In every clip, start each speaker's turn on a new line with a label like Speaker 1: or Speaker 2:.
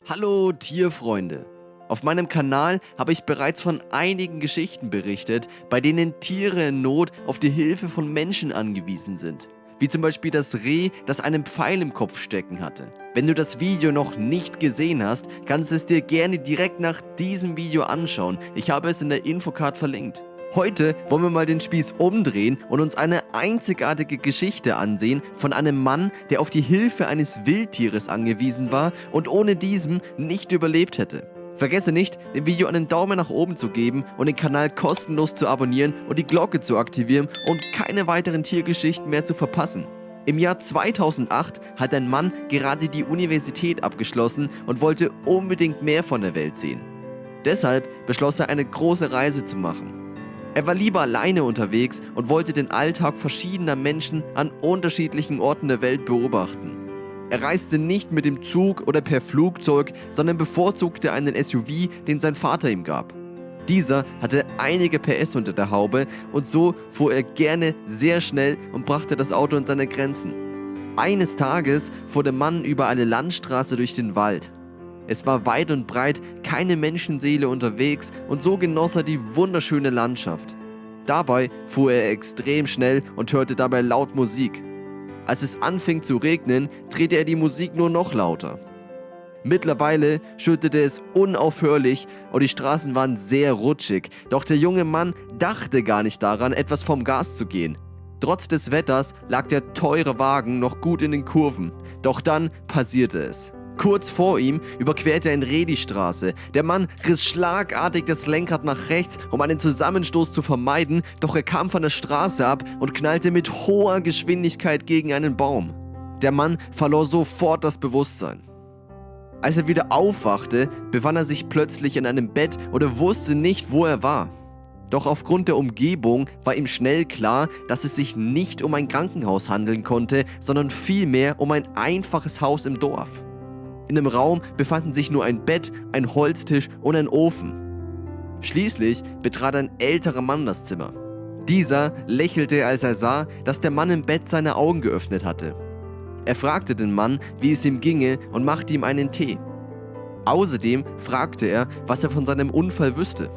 Speaker 1: Hallo Tierfreunde! Auf meinem Kanal habe ich bereits von einigen Geschichten berichtet, bei denen Tiere in Not auf die Hilfe von Menschen angewiesen sind. Wie zum Beispiel das Reh, das einen Pfeil im Kopf stecken hatte. Wenn du das Video noch nicht gesehen hast, kannst du es dir gerne direkt nach diesem Video anschauen. Ich habe es in der Infocard verlinkt. Heute wollen wir mal den Spieß umdrehen und uns eine einzigartige Geschichte ansehen von einem Mann, der auf die Hilfe eines Wildtieres angewiesen war und ohne diesem nicht überlebt hätte. Vergesse nicht, dem Video einen Daumen nach oben zu geben und den Kanal kostenlos zu abonnieren und die Glocke zu aktivieren und keine weiteren Tiergeschichten mehr zu verpassen. Im Jahr 2008 hat ein Mann gerade die Universität abgeschlossen und wollte unbedingt mehr von der Welt sehen. Deshalb beschloss er, eine große Reise zu machen. Er war lieber alleine unterwegs und wollte den Alltag verschiedener Menschen an unterschiedlichen Orten der Welt beobachten. Er reiste nicht mit dem Zug oder per Flugzeug, sondern bevorzugte einen SUV, den sein Vater ihm gab. Dieser hatte einige PS unter der Haube und so fuhr er gerne sehr schnell und brachte das Auto an seine Grenzen. Eines Tages fuhr der Mann über eine Landstraße durch den Wald. Es war weit und breit keine Menschenseele unterwegs und so genoss er die wunderschöne Landschaft. Dabei fuhr er extrem schnell und hörte dabei laut Musik. Als es anfing zu regnen, drehte er die Musik nur noch lauter. Mittlerweile schüttete es unaufhörlich und die Straßen waren sehr rutschig, doch der junge Mann dachte gar nicht daran, etwas vom Gas zu gehen. Trotz des Wetters lag der teure Wagen noch gut in den Kurven, doch dann passierte es. Kurz vor ihm überquerte ein Reh die Straße. Der Mann riss schlagartig das Lenkrad nach rechts, um einen Zusammenstoß zu vermeiden, doch er kam von der Straße ab und knallte mit hoher Geschwindigkeit gegen einen Baum. Der Mann verlor sofort das Bewusstsein. Als er wieder aufwachte, befand er sich plötzlich in einem Bett und er wusste nicht, wo er war. Doch aufgrund der Umgebung war ihm schnell klar, dass es sich nicht um ein Krankenhaus handeln konnte, sondern vielmehr um ein einfaches Haus im Dorf. In dem Raum befanden sich nur ein Bett, ein Holztisch und ein Ofen. Schließlich betrat ein älterer Mann das Zimmer. Dieser lächelte, als er sah, dass der Mann im Bett seine Augen geöffnet hatte. Er fragte den Mann, wie es ihm ginge und machte ihm einen Tee. Außerdem fragte er, was er von seinem Unfall wüsste.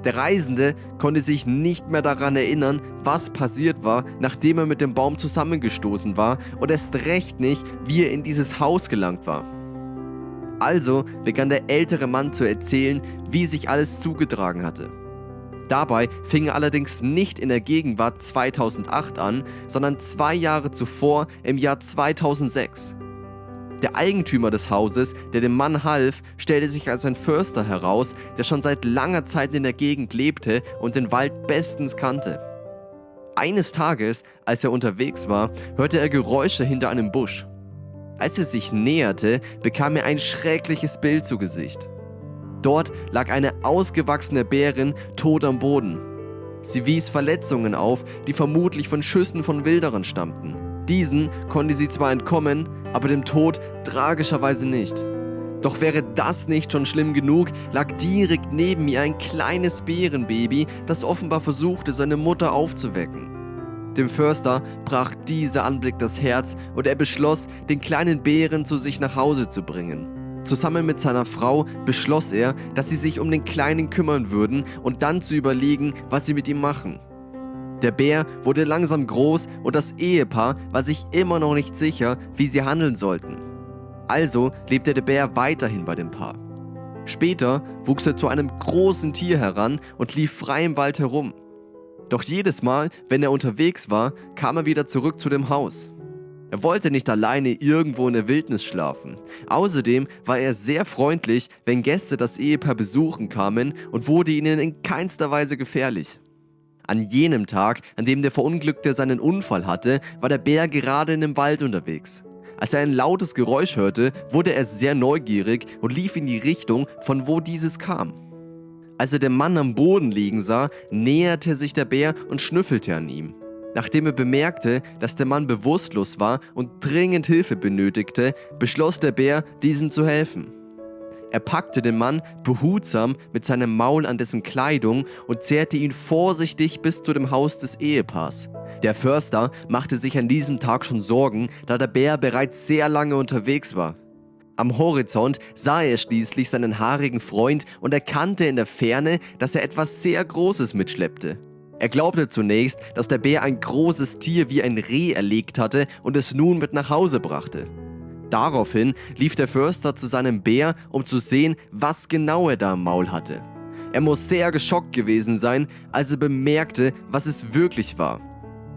Speaker 1: Der Reisende konnte sich nicht mehr daran erinnern, was passiert war, nachdem er mit dem Baum zusammengestoßen war und erst recht nicht, wie er in dieses Haus gelangt war. Also begann der ältere Mann zu erzählen, wie sich alles zugetragen hatte. Dabei fing er allerdings nicht in der Gegenwart 2008 an, sondern 2 Jahre zuvor im Jahr 2006. Der Eigentümer des Hauses, der dem Mann half, stellte sich als ein Förster heraus, der schon seit langer Zeit in der Gegend lebte und den Wald bestens kannte. Eines Tages, als er unterwegs war, hörte er Geräusche hinter einem Busch. Als er sich näherte, bekam er ein schreckliches Bild zu Gesicht. Dort lag eine ausgewachsene Bärin tot am Boden. Sie wies Verletzungen auf, die vermutlich von Schüssen von Wilderern stammten. Diesen konnte sie zwar entkommen, aber dem Tod tragischerweise nicht. Doch wäre das nicht schon schlimm genug, lag direkt neben ihr ein kleines Bärenbaby, das offenbar versuchte, seine Mutter aufzuwecken. Dem Förster brach dieser Anblick das Herz und er beschloss, den kleinen Bären zu sich nach Hause zu bringen. Zusammen mit seiner Frau beschloss er, dass sie sich um den Kleinen kümmern würden und dann zu überlegen, was sie mit ihm machen. Der Bär wurde langsam groß und das Ehepaar war sich immer noch nicht sicher, wie sie handeln sollten. Also lebte der Bär weiterhin bei dem Paar. Später wuchs er zu einem großen Tier heran und lief frei im Wald herum. Doch jedes Mal, wenn er unterwegs war, kam er wieder zurück zu dem Haus. Er wollte nicht alleine irgendwo in der Wildnis schlafen. Außerdem war er sehr freundlich, wenn Gäste das Ehepaar besuchen kamen und wurde ihnen in keinster Weise gefährlich. An jenem Tag, an dem der Verunglückte seinen Unfall hatte, war der Bär gerade in dem Wald unterwegs. Als er ein lautes Geräusch hörte, wurde er sehr neugierig und lief in die Richtung, von wo dieses kam. Als er den Mann am Boden liegen sah, näherte sich der Bär und schnüffelte an ihm. Nachdem er bemerkte, dass der Mann bewusstlos war und dringend Hilfe benötigte, beschloss der Bär, diesem zu helfen. Er packte den Mann behutsam mit seinem Maul an dessen Kleidung und zerrte ihn vorsichtig bis zu dem Haus des Ehepaars. Der Förster machte sich an diesem Tag schon Sorgen, da der Bär bereits sehr lange unterwegs war. Am Horizont sah er schließlich seinen haarigen Freund und erkannte in der Ferne, dass er etwas sehr Großes mitschleppte. Er glaubte zunächst, dass der Bär ein großes Tier wie ein Reh erlegt hatte und es nun mit nach Hause brachte. Daraufhin lief der Förster zu seinem Bär, um zu sehen, was genau er da im Maul hatte. Er muss sehr geschockt gewesen sein, als er bemerkte, was es wirklich war.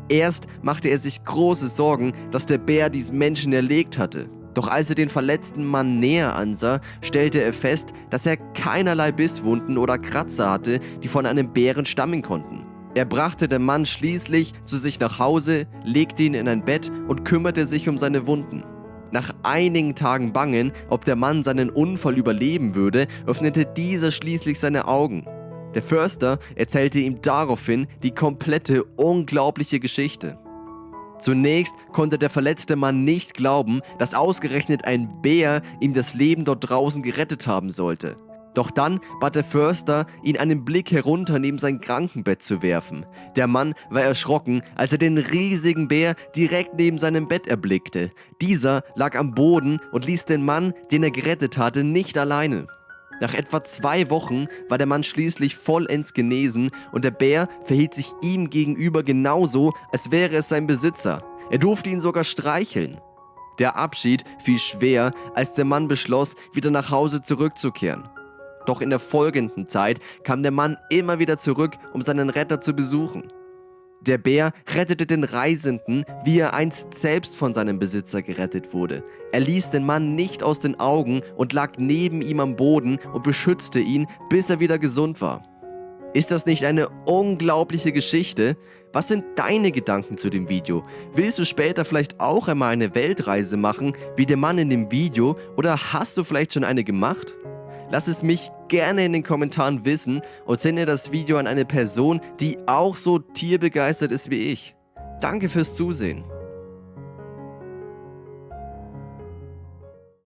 Speaker 1: Erst machte er sich große Sorgen, dass der Bär diesen Menschen erlegt hatte. Doch als er den verletzten Mann näher ansah, stellte er fest, dass er keinerlei Bisswunden oder Kratzer hatte, die von einem Bären stammen konnten. Er brachte den Mann schließlich zu sich nach Hause, legte ihn in ein Bett und kümmerte sich um seine Wunden. Nach einigen Tagen Bangen, ob der Mann seinen Unfall überleben würde, öffnete dieser schließlich seine Augen. Der Förster erzählte ihm daraufhin die komplette, unglaubliche Geschichte. Zunächst konnte der verletzte Mann nicht glauben, dass ausgerechnet ein Bär ihm das Leben dort draußen gerettet haben sollte. Doch dann bat der Förster, ihn einen Blick herunter neben sein Krankenbett zu werfen. Der Mann war erschrocken, als er den riesigen Bär direkt neben seinem Bett erblickte. Dieser lag am Boden und ließ den Mann, den er gerettet hatte, nicht alleine. Nach etwa 2 Wochen war der Mann schließlich vollends genesen und der Bär verhielt sich ihm gegenüber genauso, als wäre es sein Besitzer. Er durfte ihn sogar streicheln. Der Abschied fiel schwer, als der Mann beschloss, wieder nach Hause zurückzukehren. Doch in der folgenden Zeit kam der Mann immer wieder zurück, um seinen Retter zu besuchen. Der Bär rettete den Reisenden, wie er einst selbst von seinem Besitzer gerettet wurde. Er ließ den Mann nicht aus den Augen und lag neben ihm am Boden und beschützte ihn, bis er wieder gesund war. Ist das nicht eine unglaubliche Geschichte? Was sind deine Gedanken zu dem Video? Willst du später vielleicht auch einmal eine Weltreise machen, wie der Mann in dem Video, oder hast du vielleicht schon eine gemacht? Lass es mich gerne in den Kommentaren wissen und sende das Video an eine Person, die auch so tierbegeistert ist wie ich. Danke fürs Zusehen.